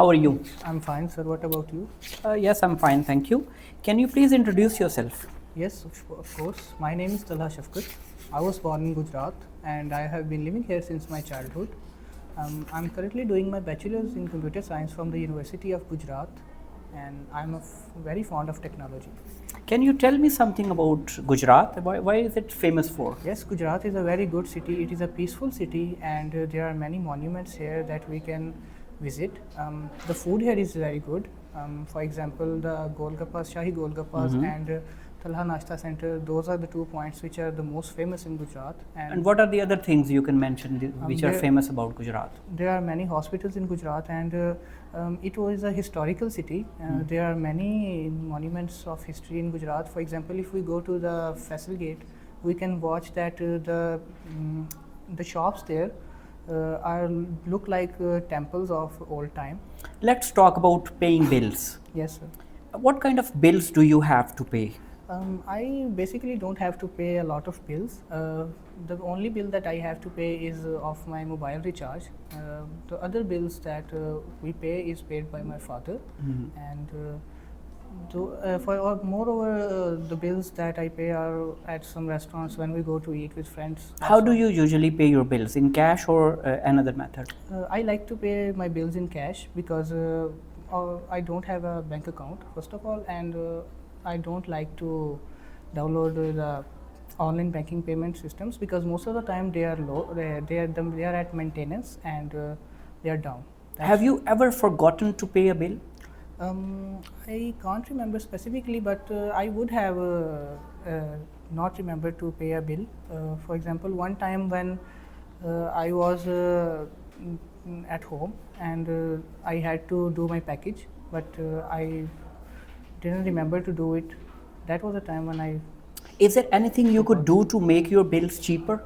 How are you? I'm fine, sir. What about you? Yes, I'm fine, thank you. Can you please introduce yourself? Yes, of course. My name is Talha Shafkat. I was born in Gujarat and I have been living here since my childhood. I'm currently doing my bachelor's in computer science from the University of Gujarat and I'm very fond of technology. Can you tell me something about Gujarat? Why is it famous for? Yes, Gujarat is a very good city. It is a peaceful city and there are many monuments here that we can visit. The food here is very good. For example, the Golgappas, Shahi Golgappas and Talha Nashta Center, those are the 2 points which are the most famous in Gujarat. And what are the other things you can mention which are famous about Gujarat? There are many hospitals in Gujarat and it was a historical city. There are many monuments of history in Gujarat. For example, if we go to the Faisal Gate, we can watch that the shops there are look like temples of old time. Let's talk about paying bills. Yes, sir. What kind of bills do you have to pay? I basically don't have to pay a lot of bills. The only bill that I have to pay is of my mobile recharge. The other bills that we pay is paid by my father, and moreover, the bills that I pay are at some restaurants when we go to eat with friends. How do you usually pay your bills? In cash or another method? I like to pay my bills in cash because I don't have a bank account, first of all, and I don't like to download the online banking payment systems because most of the time they are low, they are at maintenance and they are down. Have you ever forgotten to pay a bill? I can't remember specifically, but I would have not remembered to pay a bill. For example, one time when I was at home and I had to do my package, but I didn't remember to do it. That was a time when I. Is there anything you could do to make your bills cheaper?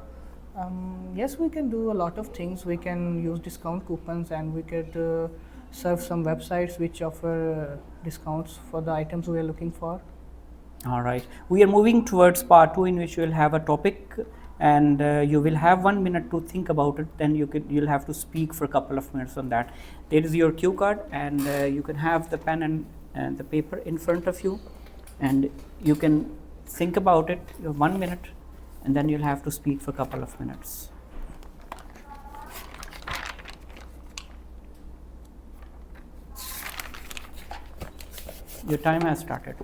Yes, we can do a lot of things. We can use discount coupons and we could surf some websites which offer discounts for the items we are looking for. All right. We are moving towards part 2 in which you will have a topic and you will have 1 minute to think about it. Then you'll have to speak for a couple of minutes on that. There is your cue card and you can have the pen and the paper in front of you and you can think about it. You have 1 minute and then you'll have to speak for a couple of minutes. Your time has started.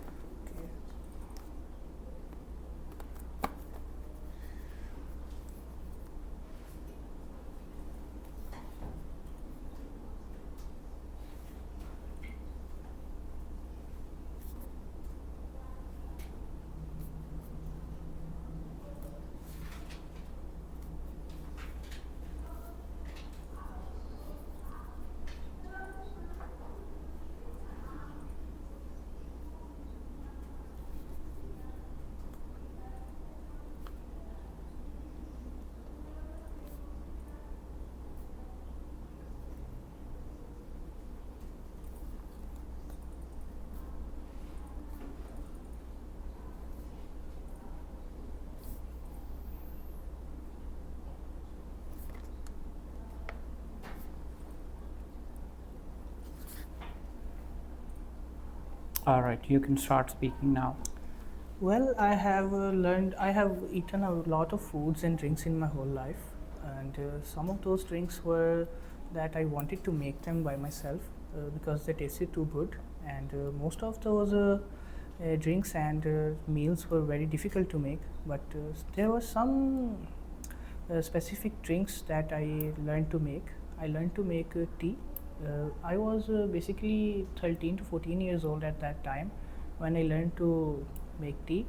All right, you can start speaking now. Well, I have I have eaten a lot of foods and drinks in my whole life, and some of those drinks were that I wanted to make them by myself because they tasted too good, and most of those drinks and meals were very difficult to make. But there were some specific drinks that I learned to make. I learned to make tea. I was basically 13 to 14 years old at that time when I learned to make tea.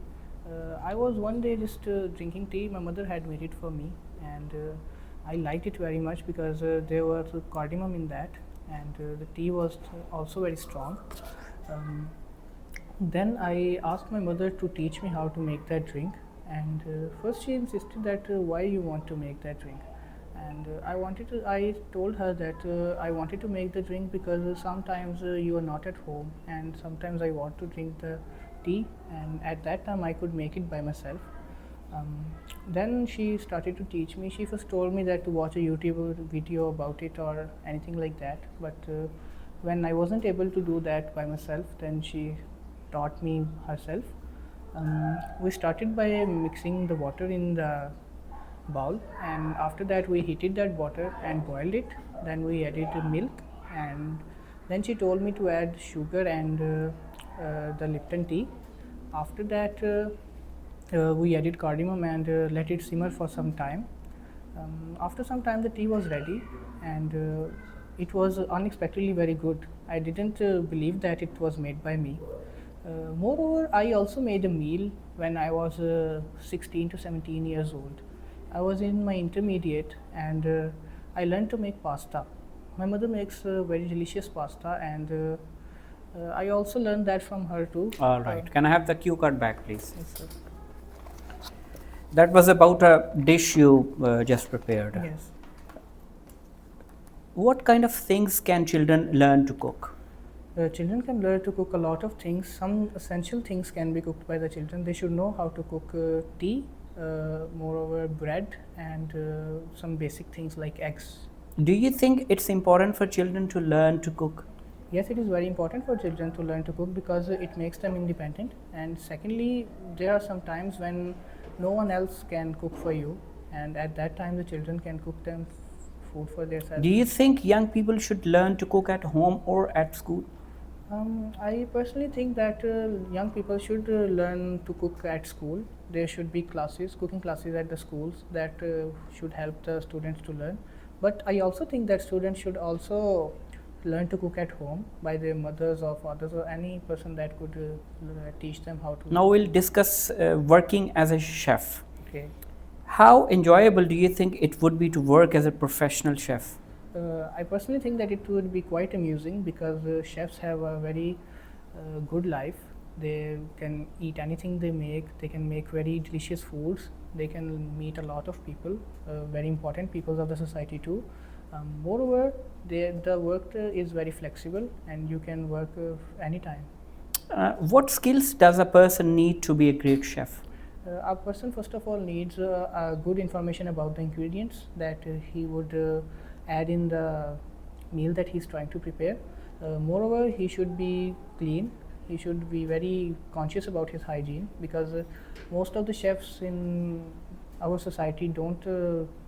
I was one day just drinking tea. My mother had made it for me, and I liked it very much because there was cardamom in that, and the tea was also very strong. Then I asked my mother to teach me how to make that drink, and first she insisted that why you want to make that drink, and I told her that I wanted to make the drink because sometimes you are not at home, and sometimes I want to drink the tea, and at that time I could make it by myself. Then she started to teach me. She first told me that to watch a YouTube video about it or anything like that, but When I wasn't able to do that by myself, then she taught me herself. We started by mixing the water in the bowl, and after that we heated that water and boiled it. Then we added the milk, and then she told me to add sugar and the Lipton tea. After that we added cardamom and let it simmer for some time. After some time the tea was ready, and it was unexpectedly very good. I didn't believe that it was made by me. Moreover, I also made a meal when I was 16 to 17 years old. I was in my intermediate, and I learned to make pasta. My mother makes very delicious pasta, and I also learned that from her too. All right. Can I have the cue card back, please? Yes, sir. That was about a dish you just prepared. Yes. What kind of things can children learn to cook? Children can learn to cook a lot of things. Some essential things can be cooked by the children. They should know how to cook tea, moreover bread, and some basic things like eggs. Do you think it's important for children to learn to cook? Yes, it is very important for children to learn to cook because it makes them independent. And secondly, there are some times when no one else can cook for you, and at that time the children can cook them food for themselves. Do you think young people should learn to cook at home or at school? I personally think that young people should learn to cook at school. There should be classes, cooking classes at the schools that should help the students to learn. But I also think that students should also learn to cook at home by their mothers or fathers or any person that could teach them how to. Now we'll discuss working as a chef. Okay. How enjoyable do you think it would be to work as a professional chef? I personally think that it would be quite amusing because chefs have a very good life. They can eat anything they make. They can make very delicious foods. They can meet a lot of people, very important people of the society too. Moreover, the work is very flexible and you can work anytime. What skills does a person need to be a great chef? A person first of all needs good information about the ingredients that he would add in the meal that he's trying to prepare. Moreover, he should be clean. He should be very conscious about his hygiene because most of the chefs in our society don't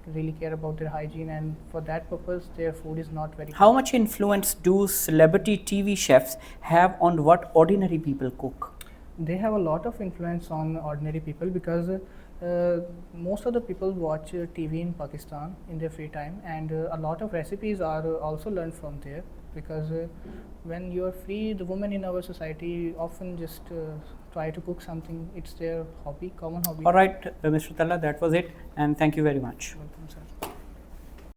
really care about their hygiene, and for that purpose their food is not very How much influence do celebrity TV chefs have on what ordinary people cook? They have a lot of influence on ordinary people because most of the people watch TV in Pakistan in their free time, and a lot of recipes are also learned from there because when you are free, the women in our society often just try to cook something. It's their hobby, common hobby. All right, Mr. Talla, that was it, and thank you very much. Welcome, sir.